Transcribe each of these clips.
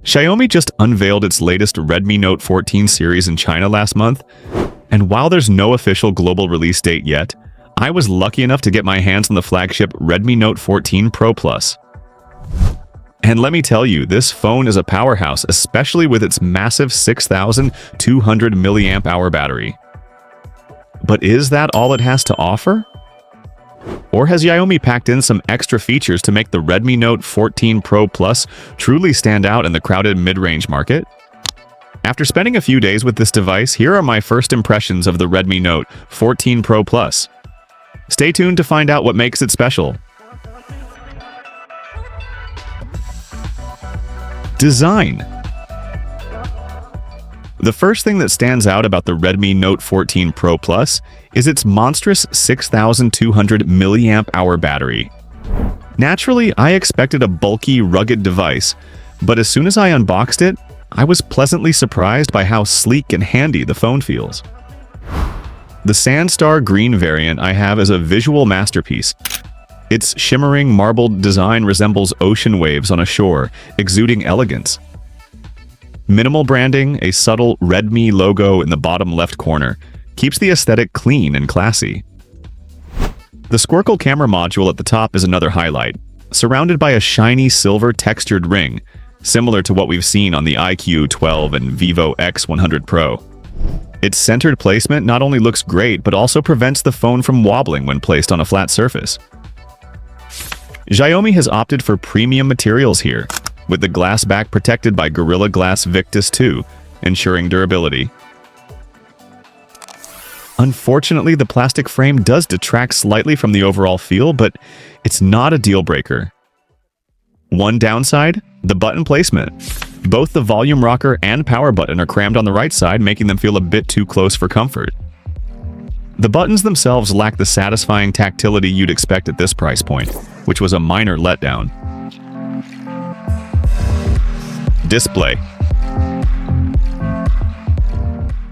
Xiaomi just unveiled its latest Redmi Note 14 series in China last month, and while there's no official global release date yet, I was lucky enough to get my hands on the flagship Redmi Note 14 Pro Plus. And let me tell you, this phone is a powerhouse, especially with its massive 6,200 mAh battery. But is that all it has to offer? Or has Xiaomi packed in some extra features to make the Redmi Note 14 Pro Plus truly stand out in the crowded mid-range market? After spending a few days with this device, here are my first impressions of the Redmi Note 14 Pro Plus. Stay tuned to find out what makes it special. Design. The first thing that stands out about the Redmi Note 14 Pro Plus is its monstrous 6,200 mAh battery. Naturally, I expected a bulky, rugged device, but as soon as I unboxed it, I was pleasantly surprised by how sleek and handy the phone feels. The Sandstar Green variant I have is a visual masterpiece. Its shimmering, marbled design resembles ocean waves on a shore, exuding elegance. Minimal branding, a subtle Redmi logo in the bottom left corner, keeps the aesthetic clean and classy. The Squircle camera module at the top is another highlight, surrounded by a shiny silver textured ring, similar to what we've seen on the iQOO 12 and Vivo X100 Pro. Its centered placement not only looks great, but also prevents the phone from wobbling when placed on a flat surface. Xiaomi has opted for premium materials here, with the glass back protected by Gorilla Glass Victus 2, ensuring durability. Unfortunately, the plastic frame does detract slightly from the overall feel, but it's not a deal breaker. One downside, the button placement. Both the volume rocker and power button are crammed on the right side, making them feel a bit too close for comfort. The buttons themselves lack the satisfying tactility you'd expect at this price point, which was a minor letdown. Display.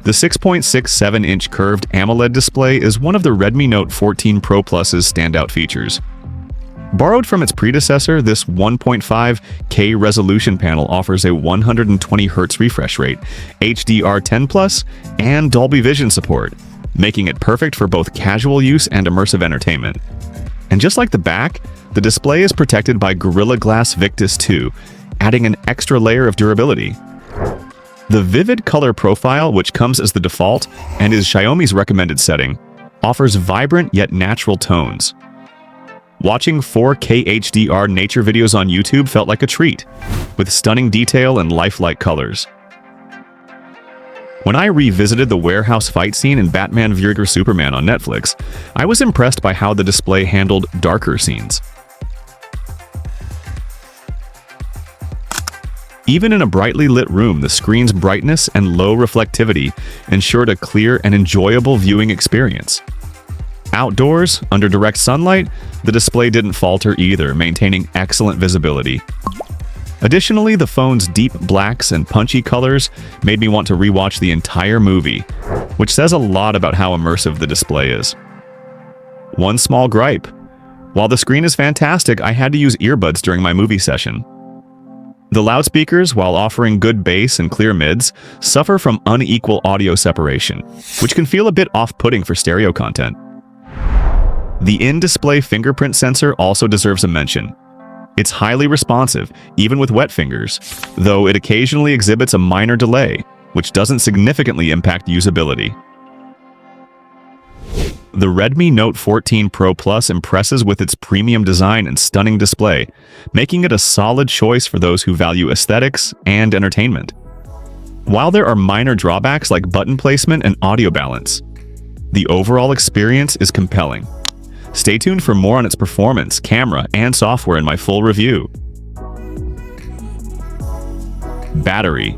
The 6.67-inch curved AMOLED display is one of the Redmi Note 14 Pro Plus's standout features. Borrowed from its predecessor, this 1.5K resolution panel offers a 120Hz refresh rate, HDR10+, and Dolby Vision support, making it perfect for both casual use and immersive entertainment. And just like the back, the display is protected by Gorilla Glass Victus 2, adding an extra layer of durability. The vivid color profile, which comes as the default and is Xiaomi's recommended setting, offers vibrant yet natural tones. Watching 4K HDR nature videos on YouTube felt like a treat, with stunning detail and lifelike colors. When I revisited the warehouse fight scene in Batman vs Superman on Netflix, I was impressed by how the display handled darker scenes. Even in a brightly lit room, the screen's brightness and low reflectivity ensured a clear and enjoyable viewing experience. Outdoors, under direct sunlight, the display didn't falter either, maintaining excellent visibility. Additionally, the phone's deep blacks and punchy colors made me want to rewatch the entire movie, which says a lot about how immersive the display is. One small gripe. While the screen is fantastic, I had to use earbuds during my movie session. The loudspeakers, while offering good bass and clear mids, suffer from unequal audio separation, which can feel a bit off-putting for stereo content. The in-display fingerprint sensor also deserves a mention. It's highly responsive, even with wet fingers, though it occasionally exhibits a minor delay, which doesn't significantly impact usability. The Redmi Note 14 Pro Plus impresses with its premium design and stunning display, making it a solid choice for those who value aesthetics and entertainment. While there are minor drawbacks like button placement and audio balance, the overall experience is compelling. Stay tuned for more on its performance, camera, and software in my full review. Battery.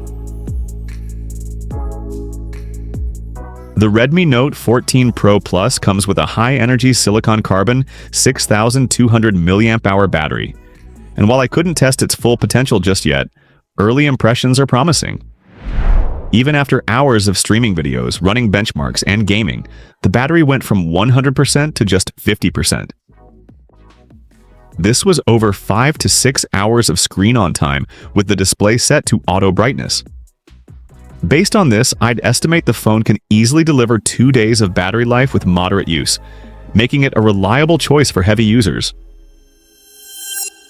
The Redmi Note 14 Pro Plus comes with a high-energy silicon-carbon 6,200 mAh battery. And while I couldn't test its full potential just yet, early impressions are promising. Even after hours of streaming videos, running benchmarks, and gaming, the battery went from 100% to just 50%. This was over 5 to 6 hours of screen on time with the display set to auto brightness. Based on this, I'd estimate the phone can easily deliver 2 days of battery life with moderate use, making it a reliable choice for heavy users.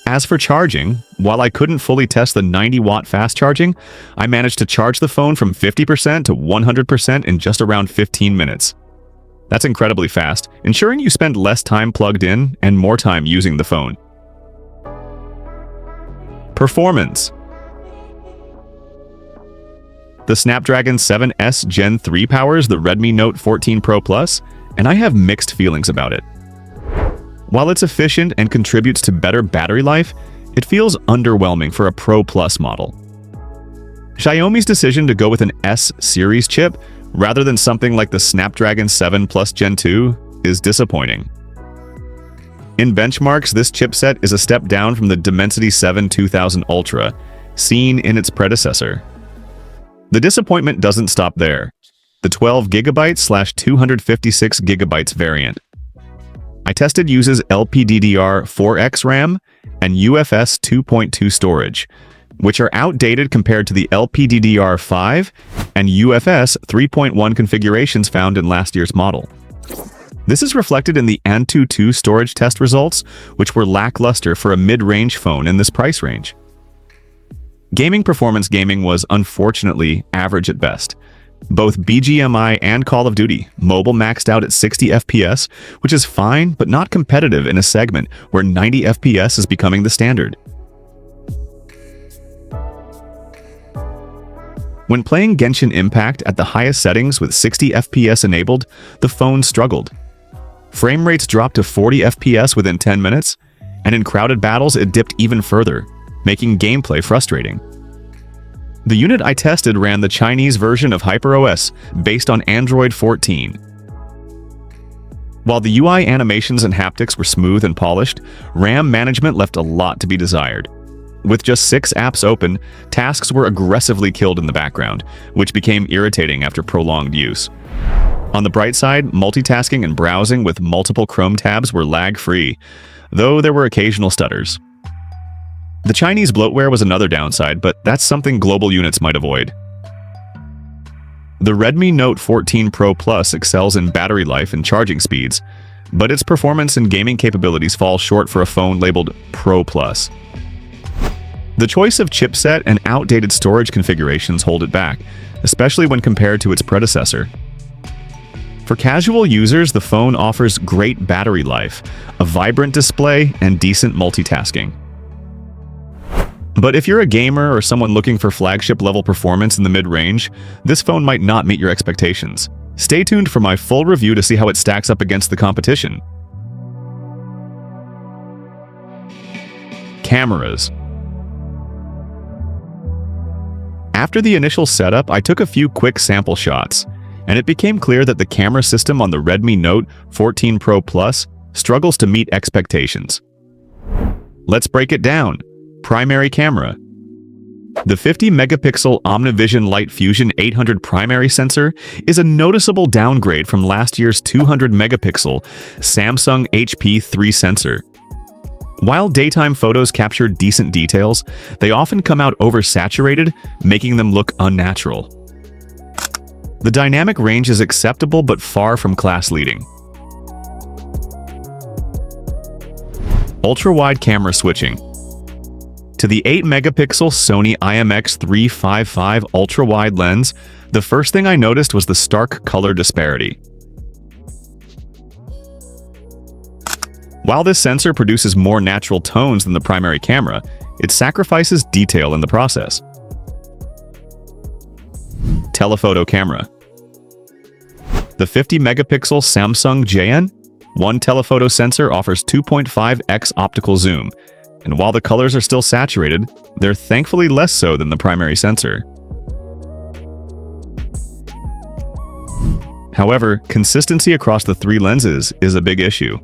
As for charging, while I couldn't fully test the 90-watt fast charging, I managed to charge the phone from 50% to 100% in just around 15 minutes. That's incredibly fast, ensuring you spend less time plugged in and more time using the phone. Performance. The Snapdragon 7S Gen 3 powers the Redmi Note 14 Pro Plus, and I have mixed feelings about it. While it's efficient and contributes to better battery life, it feels underwhelming for a Pro Plus model. Xiaomi's decision to go with an S-series chip rather than something like the Snapdragon 7 Plus Gen 2 is disappointing. In benchmarks, this chipset is a step down from the Dimensity 7 2000 Ultra, seen in its predecessor. The disappointment doesn't stop there. The 12GB/256GB variant. I tested uses LPDDR4X RAM and UFS 2.2 storage, which are outdated compared to the LPDDR5 and UFS 3.1 configurations found in last year's model. This is reflected in the Antutu storage test results, which were lackluster for a mid-range phone in this price range. Gaming performance was unfortunately average at best. Both BGMI and Call of Duty Mobile maxed out at 60 FPS, which is fine but not competitive in a segment where 90 FPS is becoming the standard. When playing Genshin Impact at the highest settings with 60 FPS enabled, the phone struggled. Frame rates dropped to 40 FPS within 10 minutes, and in crowded battles it dipped even further, making gameplay frustrating. The unit I tested ran the Chinese version of HyperOS based on Android 14. While the UI animations and haptics were smooth and polished, RAM management left a lot to be desired. With just 6 apps open, tasks were aggressively killed in the background, which became irritating after prolonged use. On the bright side, multitasking and browsing with multiple Chrome tabs were lag-free, though there were occasional stutters. The Chinese bloatware was another downside, but that's something global units might avoid. The Redmi Note 14 Pro Plus excels in battery life and charging speeds, but its performance and gaming capabilities fall short for a phone labeled Pro Plus. The choice of chipset and outdated storage configurations hold it back, especially when compared to its predecessor. For casual users, the phone offers great battery life, a vibrant display, and decent multitasking. But if you're a gamer or someone looking for flagship-level performance in the mid-range, this phone might not meet your expectations. Stay tuned for my full review to see how it stacks up against the competition. Cameras. After the initial setup, I took a few quick sample shots, and it became clear that the camera system on the Redmi Note 14 Pro Plus struggles to meet expectations. Let's break it down. Primary camera. The 50-megapixel OmniVision Light Fusion 800 primary sensor is a noticeable downgrade from last year's 200-megapixel Samsung HP3 sensor. While daytime photos capture decent details, they often come out oversaturated, making them look unnatural. The dynamic range is acceptable but far from class-leading. Ultra-wide camera switching. To the 8-megapixel Sony IMX355 ultra-wide lens, the first thing I noticed was the stark color disparity. While this sensor produces more natural tones than the primary camera, it sacrifices detail in the process. Telephoto camera. The 50-megapixel Samsung JN1 telephoto sensor offers 2.5x optical zoom, and while the colors are still saturated, they're thankfully less so than the primary sensor. However, consistency across the 3 lenses is a big issue.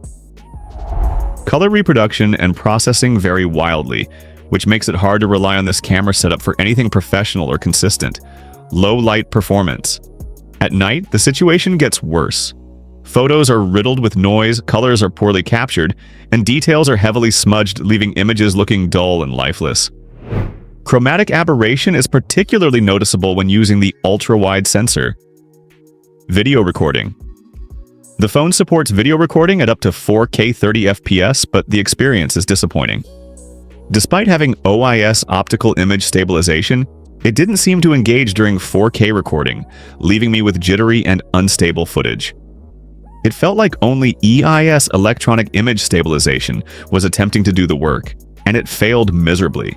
Color reproduction and processing vary wildly, which makes it hard to rely on this camera setup for anything professional or consistent. Low light performance. At night, the situation gets worse. Photos are riddled with noise, colors are poorly captured, and details are heavily smudged, leaving images looking dull and lifeless. Chromatic aberration is particularly noticeable when using the ultra-wide sensor. Video recording. The phone supports video recording at up to 4K 30 FPS, but the experience is disappointing. Despite having OIS optical image stabilization, it didn't seem to engage during 4K recording, leaving me with jittery and unstable footage. It felt like only EIS electronic image stabilization was attempting to do the work, and it failed miserably.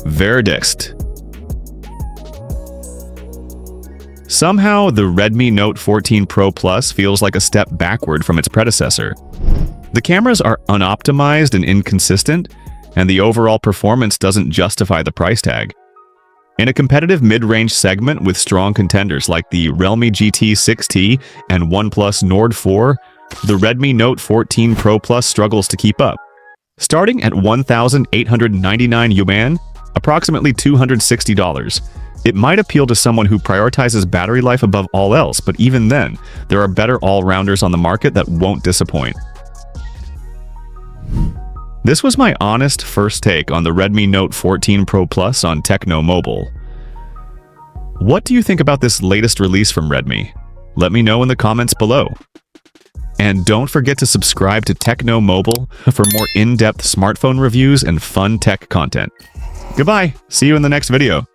Verdict. Somehow, the Redmi Note 14 Pro Plus feels like a step backward from its predecessor. The cameras are unoptimized and inconsistent, and the overall performance doesn't justify the price tag. In a competitive mid-range segment with strong contenders like the Realme GT 6T and OnePlus Nord 4, the Redmi Note 14 Pro Plus struggles to keep up. Starting at 1,899 yuan, approximately $260, it might appeal to someone who prioritizes battery life above all else, but even then, there are better all-rounders on the market that won't disappoint. This was my honest first take on the Redmi Note 14 Pro Plus on Techno Mobile. What do you think about this latest release from Redmi? Let me know in the comments below. And don't forget to subscribe to Techno Mobile for more in-depth smartphone reviews and fun tech content. Goodbye, see you in the next video.